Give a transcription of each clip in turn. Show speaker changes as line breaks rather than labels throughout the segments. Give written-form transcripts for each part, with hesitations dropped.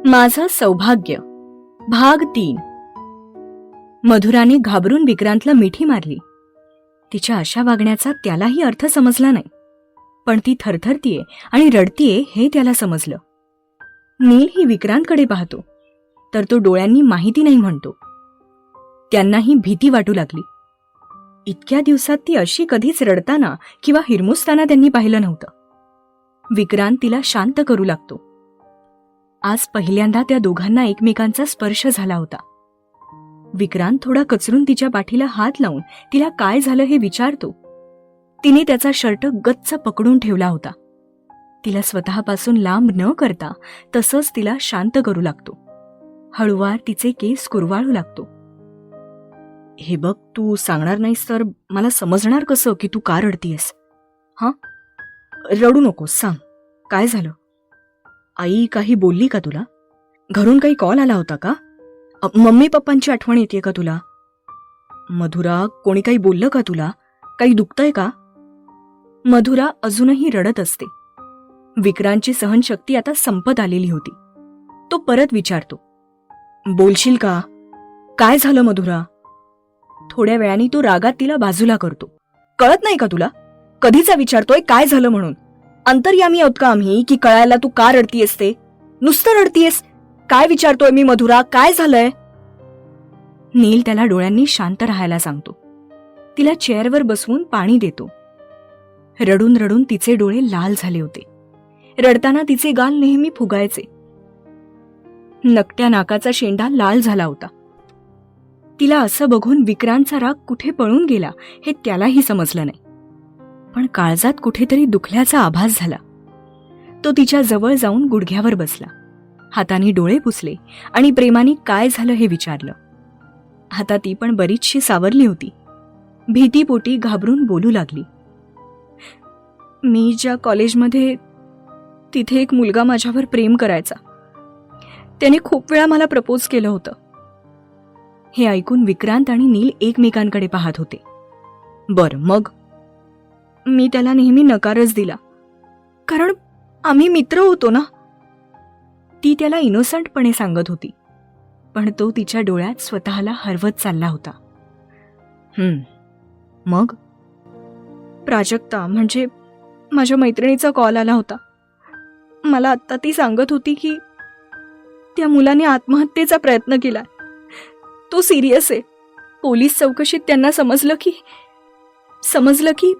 माझं सौभाग्य भाग 3. मधुराने घाबरून विक्रांतला मिठी मारली. तिच्या अशा वागण्याचा त्यालाही अर्थ समजला नाही, पण ती थरथरतीये आणि रडतीये हे त्याला समजलं. नील ही विक्रांतकडे पाहतो, तर तो डोळ्यांनी माहिती नाही म्हणतो. त्यांनाही भीती वाटू लागली. इतक्या दिवसात ती अशी कधीच रडताना किंवा हिरमुसताना त्यांनी पाहिलं नव्हतं. विक्रांत तिला शांत करू लागतो. आज पहिल्यांदा त्या दोघांना एकमेकांचा स्पर्श झाला होता. विक्रांत थोडा कचरून तिच्या पाठीला हात लावून तिला काय झालं हे विचारतो. तिने त्याचा शर्ट गच्च पकडून ठेवला होता. तिला स्वतःपासून लांब न करता तसंच तिला शांत करू लागतो. हळूवार तिचे केस कुरवाळू लागतो. हे बघ, तू सांगणार नाहीस तर मला समजणार कसं की तू का रडतीयस? हां, रडू नकोस, सांग काय झालं? आई काही बोलली का तुला? घरून काही कॉल आला होता का? मम्मी पप्पांची आठवण येते का तुला? मधुरा, कोणी काही बोललं का तुला? काही दुखतंय का? मधुरा अजूनही रडत असते. विक्रांतची सहनशक्ती आता संपत आलेली होती. तो परत विचारतो, बोलशील का? काय झालं मधुरा? थोड्या वेळाने तो रागात तिला बाजूला करतो. कळत नाही का तुला? कधीचा विचारतोय काय झालं म्हणून? अंतर्यामी आहोत का आम्ही की कळायला तू का रडतीयस ते? नुसतं रडतीयस? काय विचारतोय मी मधुरा, काय झालंय? नील त्याला डोळ्यांनी शांत राहायला सांगतो. तिला चेअरवर बसवून पाणी देतो. रडून रडून तिचे डोळे लाल झाले होते. रडताना तिचे गाल नेहमी फुगायचे. नकट्या नाकाचा शेंडा लाल झाला होता. तिला असं बघून विक्रांतचा राग कुठे पळून गेला हे त्यालाही समजलं नाही. पण काळजात कुठेतरी दुखल्याचा आभास झाला. तो तिच्या जवळ जाऊन गुडघ्यावर बसला. हाताने डोळे पुसले आणि प्रेमाने काय झालं हे विचारलं. आता ती पण बरीचशी सावरली होती. भीतीपोटी घाबरून बोलू लागली. मी ज्या कॉलेजमध्ये, तिथे एक मुलगा माझ्यावर प्रेम करायचा. त्याने खूप वेळा मला प्रपोज केलं होतं. हे ऐकून विक्रांत आणि नील एकमेकांकडे पाहत होते. बरं, मग? मी त्याला नेहमी नकारच दिला, कारण आम्ही मित्र होतो ना. ती त्याला इनोसंटपणे सांगत होती, पण तो तिच्या डोळ्यात स्वतःला हरवत चालला होता. मग? प्राजक्ता म्हणजे माझ्या मैत्रिणीचा कॉल आला होता. मला आत्ता ती सांगत होती की त्या मुलाने आत्महत्येचा प्रयत्न केलाय. तो सिरियस आहे. पोलीस चौकशीत त्यांना समजलं की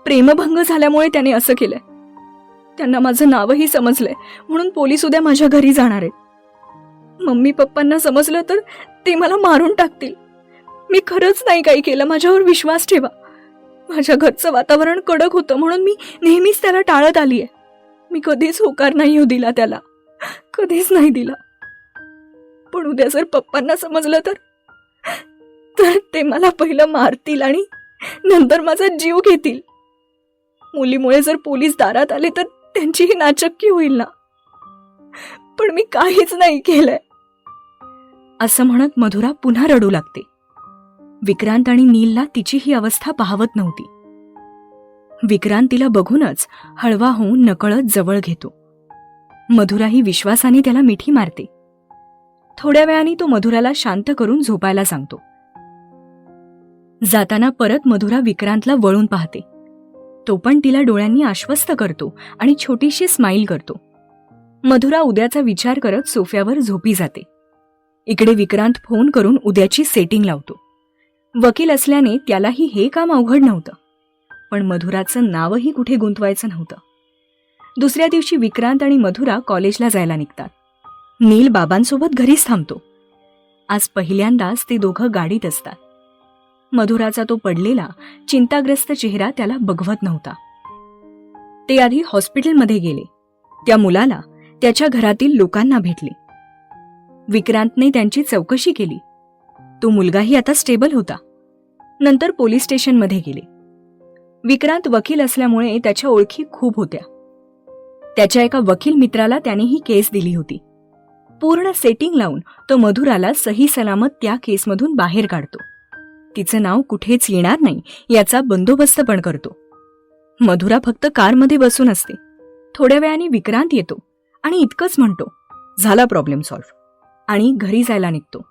प्रेमभंग झाल्यामुळे त्याने असं केलंय. त्यांना माझं नावही समजलंय, म्हणून पोलीस उद्या माझ्या घरी जाणार आहेत. मम्मी पप्पांना समजलं तर ते मला मारून टाकतील. मी खरंच नाही काही केलं, माझ्यावर विश्वास ठेवा. माझ्या घरचं वातावरण कडक होतं म्हणून मी नेहमीच त्याला टाळत आलीये. मी कधीच होकार नाही हो दिला त्याला, कधीच नाही दिला. पण उद्या जर पप्पांना समजलं तर ते मला पहिलं मारतील आणि नंतर माझा जीव घेतील. मुलीमुळे जर पोलीस दारात आले तर त्यांचीही नाचक्की होईल ना. पण मी काहीच नाही केलंय. असं म्हणत मधुरा पुन्हा रडू लागते. विक्रांत आणि नीलला तिची ही अवस्था पाहवत नव्हती. विक्रांत तिला बघूनच हळवा होऊन नकळत जवळ घेतो. मधुराही विश्वासाने त्याला मिठी मारते. थोड्या वेळाने तो मधुराला शांत करून झोपायला सांगतो. जाताना परत मधुरा विक्रांतला वळून पाहते. तो पण तिला डोळ्यांनी आश्वस्त करतो आणि छोटीशी स्माईल करतो. मधुरा उद्याचा विचार करत सोफ्यावर झोपी जाते. इकडे विक्रांत फोन करून उद्याची सेटिंग लावतो. वकील असल्याने त्यालाही हे काम अवघड नव्हतं, पण मधुराचं नावही कुठे गुंतवायचं नव्हतं. दुसऱ्या दिवशी विक्रांत आणि मधुरा कॉलेजला जायला निघतात. नील बाबांसोबत घरीच थांबतो. आज पहिल्यांदाच ते दोघं गाडीत असतात. मधुराचा तो पडलेला चिंताग्रस्त चेहरा त्याला बघवत नव्हता. ते आधी हॉस्पिटलमध्ये गेले. त्या मुलाला त्याच्या घरातील लोकांना भेटले. विक्रांतने त्यांची चौकशी केली. तो मुलगाही आता स्टेबल होता. नंतर पोलीस स्टेशनमध्ये गेले. विक्रांत वकील असल्यामुळे त्याच्या ओळखी खूप होत्या. त्याच्या एका वकील मित्राला त्याने ही केस दिली होती. पूर्ण सेटिंग लावून तो मधुराला सही सलामत त्या केसमधून बाहेर काढतो. तिचं नाव कुठेच येणार नाही याचा बंदोबस्त पण करतो. मधुरा फक्त कारमध्ये बसून असते. थोड्या वेळाने विक्रांत येतो आणि इतकंच म्हणतो, झाला प्रॉब्लेम सॉल्व्ह. आणि घरी जायला निघतो.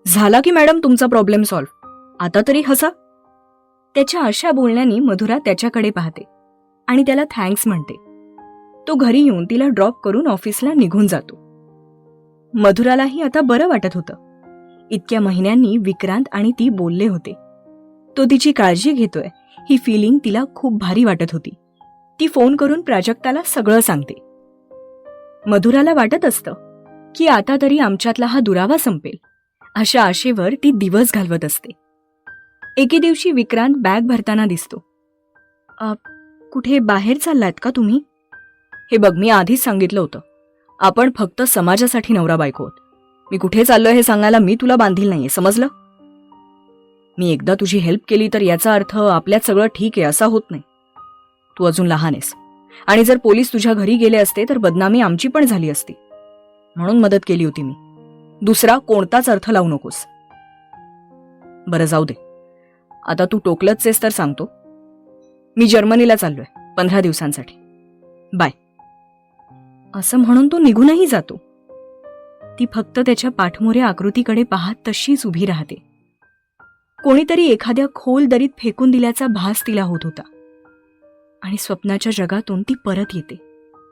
झाला की मॅडम तुमचा प्रॉब्लेम सॉल्व्ह, आता तरी हसा. त्याच्या अशा बोलण्यानी मधुरा त्याच्याकडे पाहते आणि त्याला थँक्स म्हणते. तो घरी येऊन तिला ड्रॉप करून ऑफिसला निघून जातो. मधुरालाही आता बरं वाटत होतं. इतक्या महिन्यांनी विक्रांत आणि ती बोलले होते. तो तिची काळजी घेतोय ही फिलिंग तिला खूप भारी वाटत होती. ती फोन करून प्राजक्ताला सगळं सांगते. मधुराला वाटत असतं की आता तरी आमच्यातला हा दुरावा संपेल, अशा आशेवर ती दिवस घालवत असते. एके दिवशी विक्रांत बॅग भरताना दिसतो. कुठे बाहेर चाललात का तुम्ही? हे बघ, मी आधीच सांगितलं होतं, आपण फक्त समाजासाठी नवरा बायको आहोत. मी कुठे चाललोय हे सांगायला मी तुला बांधील नाहीये, समजलं? मी एकदा तुझी हेल्प केली तर याचा अर्थ आपल्यात सगळं ठीक आहे असा होत नाही. तू अजून लहान आहेस आणि जर पोलीस तुझ्या घरी गेले असते तर बदनामी आमची पण झाली असती. म्हणून मदत केली होती मी. दुसरा कोणताच अर्थ लावू नकोस. बरं जाऊ दे, आता तू टोकलंच आहेस तर सांगतो. मी जर्मनीला चाललोय 15 दिवसांसाठी. बाय. असं म्हणून तो निघूनही जातो. ती फक्त त्याच्या पाठमोऱ्या आकृतीकडे पाहत तशीच उभी राहते. कोणीतरी एखाद्या खोल दरीत फेकून दिल्याचा भास तिला होत होता आणि स्वप्नाच्या जगातून ती परत येते.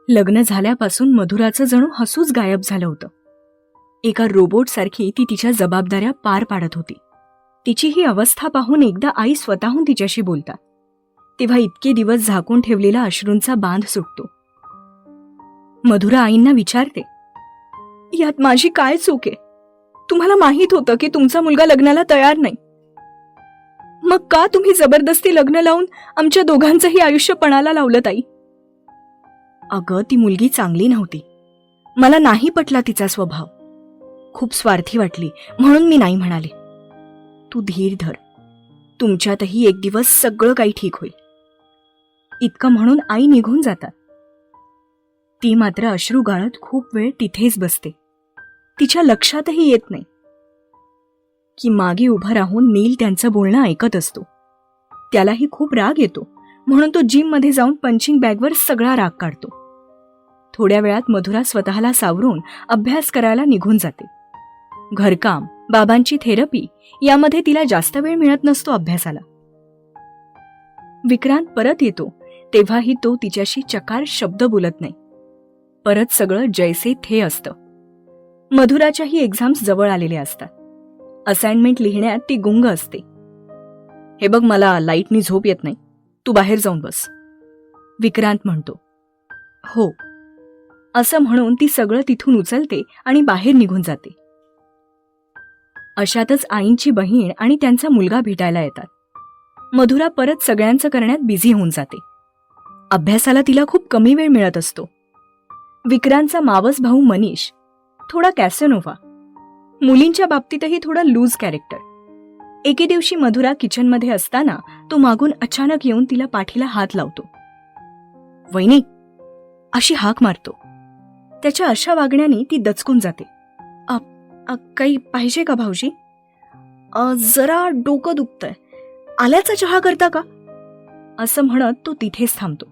लग्न झाल्यापासून मधुराचं जणू हसूच गायब झालं होतं. एका रोबोटसारखी ती तिच्या जबाबदाऱ्या पार पाडत होती. तिची ही अवस्था पाहून एकदा आई स्वतःहून तिच्याशी बोलतात. तेव्हा इतके दिवस झाकून ठेवलेला अश्रूंचा बांध सुटतो. मधुरा आईंना विचारते, यात माझी काय चूक आहे? तुम्हाला माहीत होतं की तुमचा मुलगा लग्नाला तयार नाही, मग का तुम्ही जबरदस्ती लग्न लावून आमच्या दोघांचंही आयुष्य पणाला लावलं ताई? अगं, ती मुलगी चांगली नव्हती. मला नाही पटला तिचा स्वभाव. खूप स्वार्थी वाटली म्हणून मी नाही म्हणाले. तू धीर धर, तुमच्यातही एक दिवस सगळं काही ठीक होईल. इतकं म्हणून आई निघून जातात. ती मात्र अश्रू गाळत खूप वेळ तिथेच बसते. तिच्या लक्षातही येत नाही की मागे उभं राहून नील त्यांचं बोलणं ऐकत असतो. त्यालाही खूप राग येतो म्हणून तो जिममध्ये जाऊन पंचिंग बॅगवर सगळा राग काढतो. थोड्या वेळात मधुरा स्वतःला सावरून अभ्यास करायला निघून जाते. घरकाम, बाबांची थेरपी यामध्ये तिला जास्त वेळ मिळत नसतो अभ्यासाला. विक्रांत परत येतो तेव्हाही तो तिच्याशी चकार शब्द बोलत नाही. परत सगळं जैसे थे असतं. मधुराच्याही एक्झाम्स जवळ आलेल्या असतात. असाइनमेंट लिहिण्यात ती गुंग असते. हे बघ, मला लाईटनी झोप येत नाही, तू बाहेर जाऊन बस, विक्रांत म्हणतो. हो, असं म्हणून ती सगळं तिथून उचलते आणि बाहेर निघून जाते. अशातच आईंची बहीण आणि त्यांचा मुलगा भेटायला येतात. मधुरा परत सगळ्यांचं करण्यात बिझी होऊन जाते. अभ्यासाला तिला खूप कमी वेळ मिळत असतो. विक्रांतचा मावस भाऊ मनीष थोडा कॅसेनोव्हा, मुलींच्या बाबतीतही थोडा लूज कॅरेक्टर. एके दिवशी मधुरा किचनमध्ये असताना तो मागून अचानक येऊन तिला पाठीला हात लावतो. वहिनी, अशी हाक मारतो. त्याच्या अशा वागण्याने ती दचकून जाते. काही पाहिजे का भाऊजी? जरा डोकं दुखतंय, आल्याचा चहा करता का? असं म्हणत तो तिथेच थांबतो.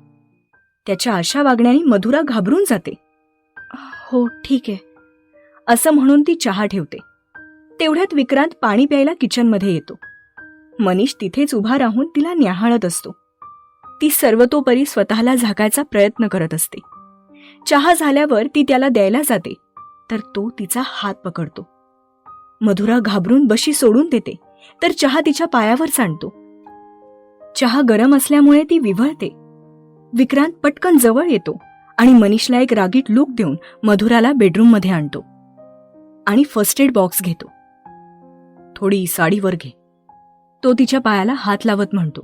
त्याच्या अशा वागण्याने मधुरा घाबरून जाते. हो ठीक आहे, असं म्हणून ती चहा ठेवते. तेवढ्यात विक्रांत पाणी प्यायला किचनमध्ये येतो. मनीष तिथेच उभा राहून तिला न्याहाळत असतो. ती सर्वतोपरी स्वतःला झाकायचा प्रयत्न करत असते. चहा झाल्यावर ती त्याला द्यायला जाते तर तो तिचा हात पकडतो. मधुरा घाबरून बशी सोडून देते तर चहा तिच्या पायावर सांडतो. चहा गरम असल्यामुळे ती विव्हळते. विक्रांत पटकन जवळ येतो आणि मनीषला एक रागीट लूक देऊन मधुराला बेडरूममध्ये आणतो आणि फर्स्ट एड बॉक्स घेतो. थोडी साडीवर घे, तो तिच्या पायाला हात लावत म्हणतो.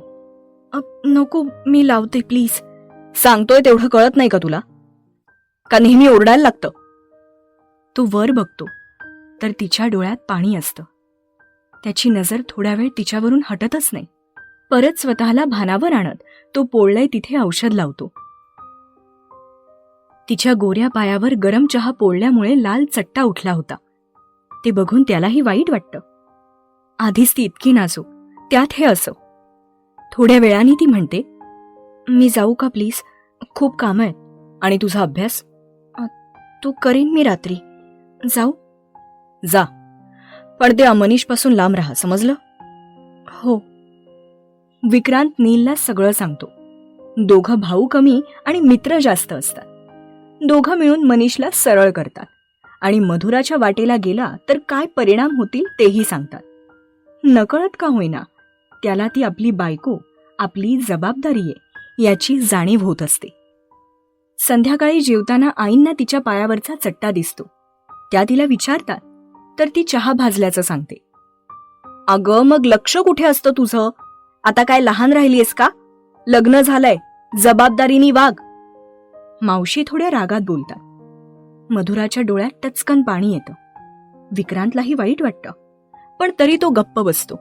नको, मी लावते प्लीज. सांगतोय तेवढं कळत नाही का तुला? का नेहमी ओरडायला लागतं? तो वर बघतो तर तिच्या डोळ्यात पाणी असतं. त्याची नजर थोड्या वेळ तिच्यावरून हटतच नाही. परत स्वतःला भानावर आणत तो पोळलंय तिथे औषध लावतो. तिच्या गोऱ्या पायावर गरम चहा पोळल्यामुळे लाल चट्टा उठला होता. ते बघून त्यालाही वाईट वाटतं. आधीच ती इतकी नाजूक, त्यात हे असं. थोड्या वेळाने ती म्हणते, मी जाऊ का प्लीज? खूप कामं आहेत. आणि तुझा अभ्यास? तू करीन मी रात्री. जाऊ? जा, पण ते अमनीषपासून लांब राहा, समजलं? हो. विक्रांत नीलला सगळं सांगतो. दोघं भाऊ कमी आणि मित्र जास्त असतात. दोघं मिळून मनीषला सरळ करतात आणि मधुराच्या वाटेला गेला तर काय परिणाम होतील तेही सांगतात. नकळत का होईना त्याला ती आपली बायको, आपली जबाबदारी आहे याची जाणीव होत असते. संध्याकाळी जेवताना आईंना तिच्या पायावरचा चट्टा दिसतो. त्या तिला विचारतात तर ती चहा भाजल्याचं सांगते. अगं, मग लक्ष कुठे असतं तुझं? आता काय लहान राहिलीयस का? लग्न झालंय, जबाबदारीनी वाग. मावशी थोड्या रागात बोलतात. मधुराच्या डोळ्यात टचकन पाणी येतं. विक्रांतलाही वाईट वाटतं, पण तरी तो गप्प बसतो.